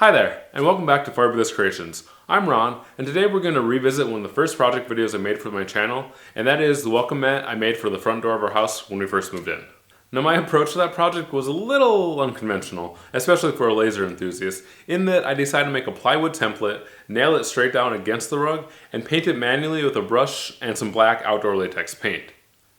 Hi there, and welcome back to Fiberless Creations. I'm Ron, and today we're going to revisit one of the first project videos I made for my channel, and that is the welcome mat I made for the front door of our house when we first moved in. Now my approach to that project was a little unconventional, especially for a laser enthusiast, in that I decided to make a plywood template, nail it straight down against the rug, and paint it manually with a brush and some black outdoor latex paint.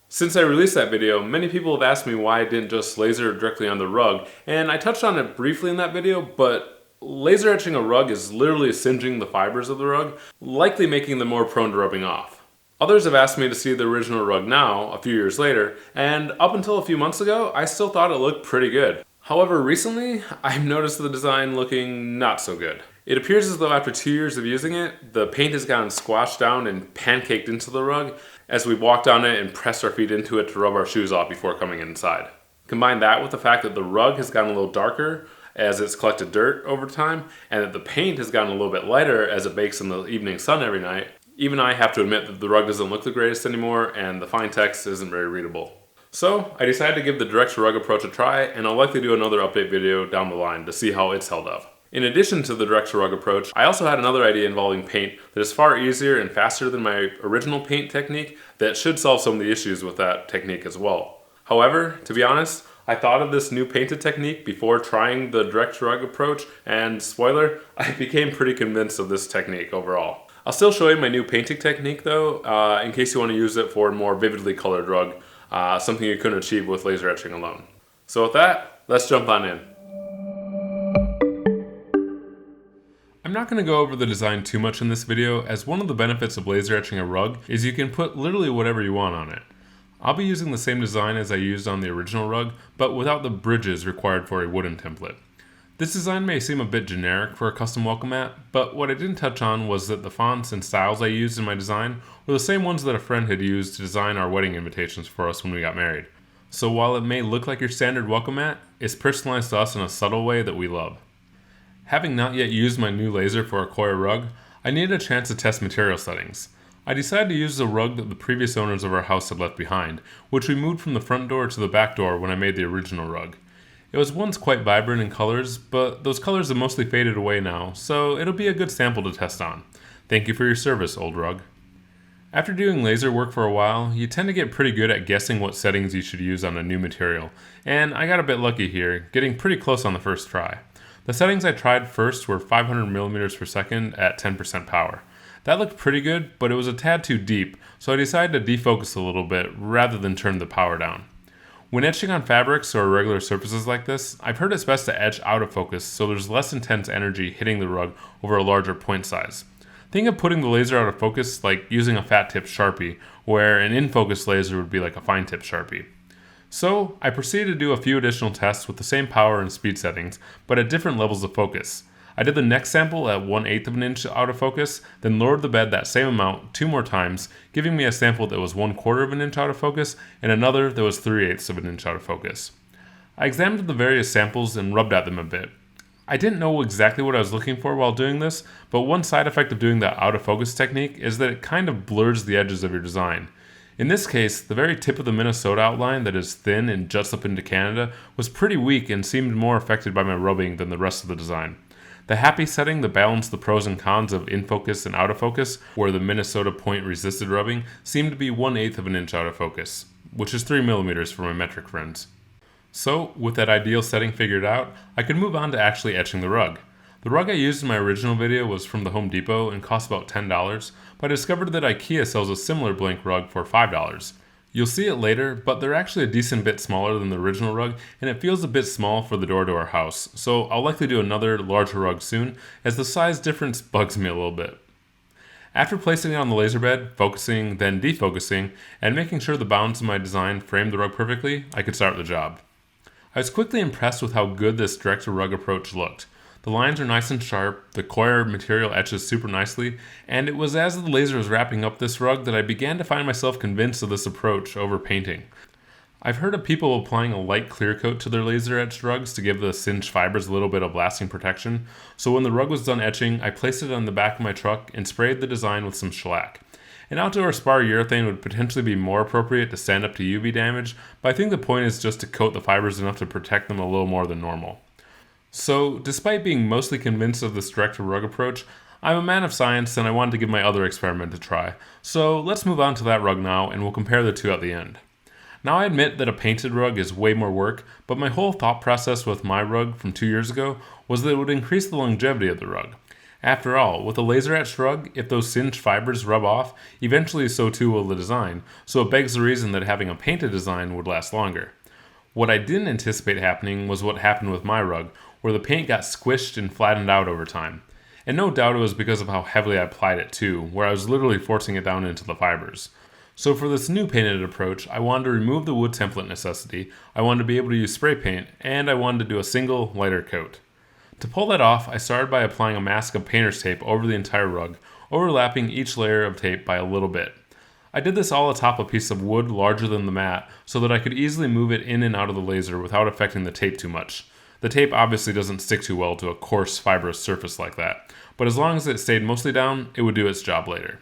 Since I released that video, many people have asked me why I didn't just laser directly on the rug, and I touched on it briefly in that video, but laser etching a rug is literally singeing the fibers of the rug, likely making them more prone to rubbing off. Others have asked me to see the original rug now, a few years later, and up until a few months ago, I still thought it looked pretty good. However, recently, I've noticed the design looking not so good. It appears as though after 2 years of using it, the paint has gotten squashed down and pancaked into the rug as we walked on it and pressed our feet into it to rub our shoes off before coming inside. Combine that with the fact that the rug has gotten a little darker as it's collected dirt over time, and that the paint has gotten a little bit lighter as it bakes in the evening sun every night, even I have to admit that the rug doesn't look the greatest anymore and the fine text isn't very readable. So I decided to give the direct to rug approach a try, and I'll likely do another update video down the line to see how it's held up. In addition to the direct to rug approach, I also had another idea involving paint that is far easier and faster than my original paint technique that should solve some of the issues with that technique as well. However, to be honest, I thought of this new painted technique before trying the direct to rug approach, and spoiler, I became pretty convinced of this technique overall. I'll still show you my new painting technique though, in case you want to use it for a more vividly colored rug, something you couldn't achieve with laser etching alone. So with that, let's jump on in. I'm not going to go over the design too much in this video, as one of the benefits of laser etching a rug is you can put literally whatever you want on it. I'll be using the same design as I used on the original rug, but without the bridges required for a wooden template. This design may seem a bit generic for a custom welcome mat, but what I didn't touch on was that the fonts and styles I used in my design were the same ones that a friend had used to design our wedding invitations for us when we got married. So while it may look like your standard welcome mat, it's personalized to us in a subtle way that we love. Having not yet used my new laser for a Coir rug, I needed a chance to test material settings. I decided to use the rug that the previous owners of our house had left behind, which we moved from the front door to the back door when I made the original rug. It was once quite vibrant in colors, but those colors have mostly faded away now, so it'll be a good sample to test on. Thank you for your service, old rug. After doing laser work for a while, you tend to get pretty good at guessing what settings you should use on a new material, and I got a bit lucky here, getting pretty close on the first try. The settings I tried first were 500 millimeters per second at 10% power. That looked pretty good, but it was a tad too deep, so I decided to defocus a little bit rather than turn the power down. When etching on fabrics or regular surfaces like this, I've heard it's best to etch out of focus so there's less intense energy hitting the rug over a larger point size. Think of putting the laser out of focus like using a fat tip Sharpie, where an in-focus laser would be like a fine tip Sharpie. So I proceeded to do a few additional tests with the same power and speed settings, but at different levels of focus. I did the next sample at 1/8 of an inch out of focus, then lowered the bed that same amount 2 more times, giving me a sample that was 1/4 of an inch out of focus, and another that was 3/8 of an inch out of focus. I examined the various samples and rubbed at them a bit. I didn't know exactly what I was looking for while doing this, but one side effect of doing the out of focus technique is that it kind of blurs the edges of your design. In this case, the very tip of the Minnesota outline that is thin and juts up into Canada was pretty weak and seemed more affected by my rubbing than the rest of the design. The happy setting that balanced the pros and cons of in focus and out of focus, where the Minnesota point resisted rubbing, seemed to be 1/8 of an inch out of focus, which is 3 millimeters for my metric friends. So, with that ideal setting figured out, I could move on to actually etching the rug. The rug I used in my original video was from the Home Depot and cost about $10, but I discovered that IKEA sells a similar blank rug for $5. You'll see it later, but they're actually a decent bit smaller than the original rug, and it feels a bit small for the door to our house, so I'll likely do another larger rug soon, as the size difference bugs me a little bit. After placing it on the laser bed, focusing, then defocusing, and making sure the bounds of my design framed the rug perfectly, I could start the job. I was quickly impressed with how good this direct-to-rug approach looked. The lines are nice and sharp, the Coir material etches super nicely, and it was as the laser was wrapping up this rug that I began to find myself convinced of this approach over painting. I've heard of people applying a light clear coat to their laser etched rugs to give the singed fibers a little bit of lasting protection, so when the rug was done etching, I placed it on the back of my truck and sprayed the design with some shellac. An outdoor spar urethane would potentially be more appropriate to stand up to UV damage, but I think the point is just to coat the fibers enough to protect them a little more than normal. So, despite being mostly convinced of this directed rug approach, I'm a man of science and I wanted to give my other experiment a try. So, let's move on to that rug now and we'll compare the two at the end. Now, I admit that a painted rug is way more work, but my whole thought process with my rug from 2 years ago was that it would increase the longevity of the rug. After all, with a laser etched rug, if those singed fibers rub off, eventually so too will the design, so it begs the reason that having a painted design would last longer. What I didn't anticipate happening was what happened with my rug, where the paint got squished and flattened out over time. And no doubt it was because of how heavily I applied it too, where I was literally forcing it down into the fibers. So for this new painted approach, I wanted to remove the wood template necessity, I wanted to be able to use spray paint, and I wanted to do a single, lighter coat. To pull that off, I started by applying a mask of painter's tape over the entire rug, overlapping each layer of tape by a little bit. I did this all atop a piece of wood larger than the mat so that I could easily move it in and out of the laser without affecting the tape too much. The tape obviously doesn't stick too well to a coarse, fibrous surface like that, but as long as it stayed mostly down, it would do its job later.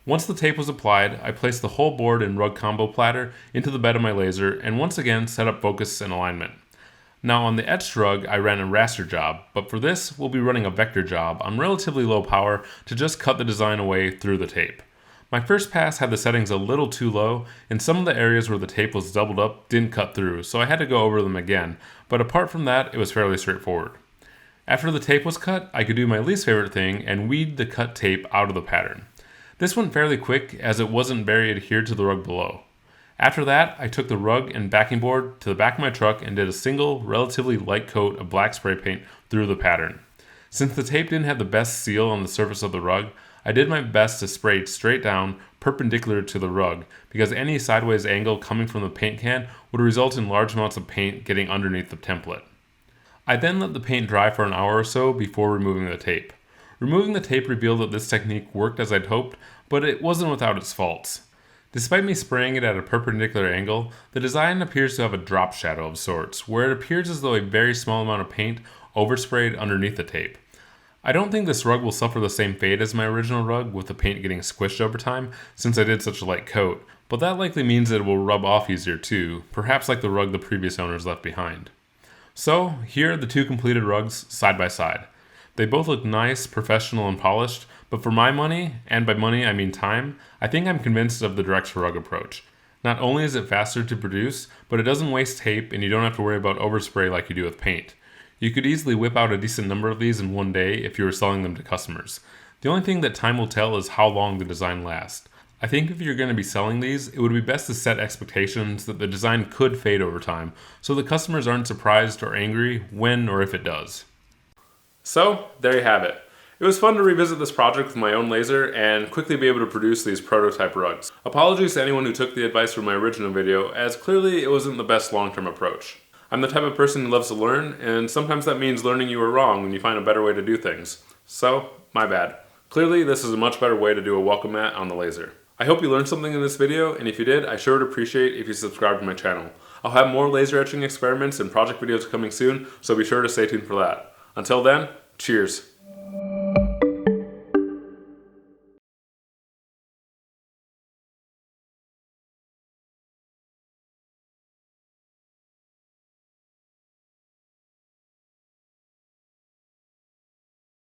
Once the tape was applied, I placed the whole board and rug combo platter into the bed of my laser and once again set up focus and alignment. Now on the etched rug, I ran a raster job, but for this, we'll be running a vector job on relatively low power to just cut the design away through the tape. My first pass had the settings a little too low, and some of the areas where the tape was doubled up didn't cut through, so I had to go over them again, but apart from that, it was fairly straightforward. After the tape was cut, I could do my least favorite thing and weed the cut tape out of the pattern. This went fairly quick as it wasn't very adhered to the rug below. After that, I took the rug and backing board to the back of my truck and did a single, relatively light coat of black spray paint through the pattern. Since the tape didn't have the best seal on the surface of the rug, I did my best to spray straight down, perpendicular to the rug, because any sideways angle coming from the paint can would result in large amounts of paint getting underneath the template. I then let the paint dry for an hour or so before removing the tape. Removing the tape revealed that this technique worked as I'd hoped, but it wasn't without its faults. Despite me spraying it at a perpendicular angle, the design appears to have a drop shadow of sorts, where it appears as though a very small amount of paint oversprayed underneath the tape. I don't think this rug will suffer the same fate as my original rug, with the paint getting squished over time, since I did such a light coat, but that likely means that it will rub off easier too, perhaps like the rug the previous owners left behind. So, here are the two completed rugs side by side. They both look nice, professional, and polished, but for my money, and by money I mean time, I think I'm convinced of the direct rug approach. Not only is it faster to produce, but it doesn't waste tape and you don't have to worry about overspray like you do with paint. You could easily whip out a decent number of these in one day if you were selling them to customers. The only thing that time will tell is how long the design lasts. I think if you're going to be selling these, it would be best to set expectations that the design could fade over time, so the customers aren't surprised or angry when or if it does. So, there you have it. It was fun to revisit this project with my own laser and quickly be able to produce these prototype rugs. Apologies to anyone who took the advice from my original video, as clearly it wasn't the best long-term approach. I'm the type of person who loves to learn, and sometimes that means learning you were wrong when you find a better way to do things. So, my bad. Clearly, this is a much better way to do a welcome mat on the laser. I hope you learned something in this video, and if you did, I sure would appreciate if you subscribe to my channel. I'll have more laser etching experiments and project videos coming soon, so be sure to stay tuned for that. Until then, cheers.